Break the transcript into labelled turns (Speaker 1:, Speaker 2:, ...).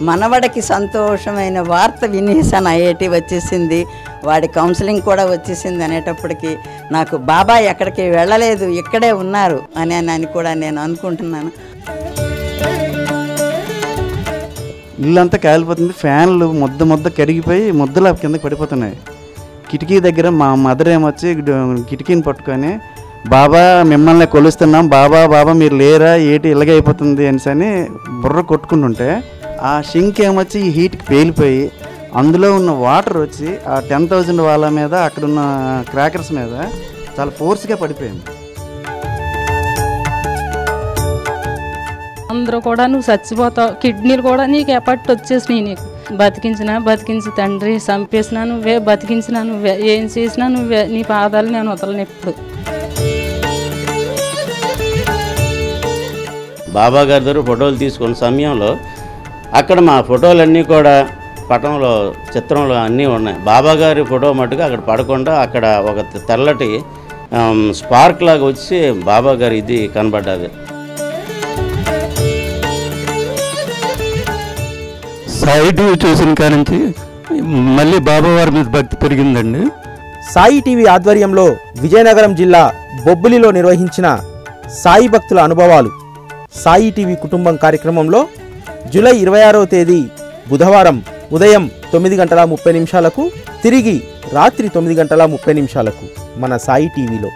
Speaker 1: మనవడికి సంతోషమైన వార్త వినేసాను, ఐఐటి వచ్చేసింది, వాడి కౌన్సిలింగ్ కూడా వచ్చేసింది అనేటప్పటికి నాకు బాబా ఎక్కడికి వెళ్ళలేదు, ఇక్కడే ఉన్నారు అని కూడా నేను అనుకుంటున్నాను.
Speaker 2: ఇల్లంతా కాలిపోతుంది, ఫ్యాన్లు ముద్ద కరిగిపోయి ముద్దలు కిందకి పడిపోతున్నాయి. కిటికీ దగ్గర మా మదర్ ఏమొచ్చి కిటికీని పట్టుకొని బాబా మిమ్మల్ని కొలుస్తున్నాం, బాబా మీరు లేరా, ఏటి ఇలాగే అయిపోతుంది అని బుర్ర కొట్టుకుంటుంటే ఆ షింక్ ఏమొచ్చి ఈ హీట్కి పేలిపోయి అందులో ఉన్న వాటర్ వచ్చి ఆ 10,000 వాళ్ళ మీద అక్కడున్న క్రాకర్స్ మీద చాలా ఫోర్స్గా పడిపోయింది.
Speaker 3: అందరూ కూడా నువ్వు చచ్చిపోతావు, కిడ్నీలు కూడా నీకు ఎఫెక్ట్ వచ్చేసినాయి, నీకు బతికించు తండ్రి, చంపేసినా నువ్వే, బతికించినా నువ్వే, ఏం చేసినా నువ్వే, నీ పాదాలు నేను వదలను ఎప్పుడు.
Speaker 4: బాబా గారి దగ్గర ఫోటోలు తీసుకున్న సమయంలో అక్కడ మా ఫోటోలన్నీ కూడా పటంలో చిత్రంలో అన్నీ ఉన్నాయి. బాబా గారి ఫోటో మటుకు అక్కడ పడకుండా అక్కడ ఒక తెల్లటి స్పార్క్ లాగా వచ్చి బాబా గారి ఇది కనబడ్డది.
Speaker 5: సాయి టీవీ చూసిన కాడి నుంచి మళ్ళీ బాబావారి మీద భక్తి పెరిగిందండి.
Speaker 6: సాయి టీవీ ఆధ్వర్యంలో విజయనగరం జిల్లా బొబ్బిలిలో నిర్వహించిన సాయి భక్తుల అనుభవాలు సాయి టీవీ కుటుంబం కార్యక్రమంలో జూలై 26వ తేదీ బుధవారం ఉదయం 9:30 తిరిగి రాత్రి 9:30 మన సాయి టీవీలో.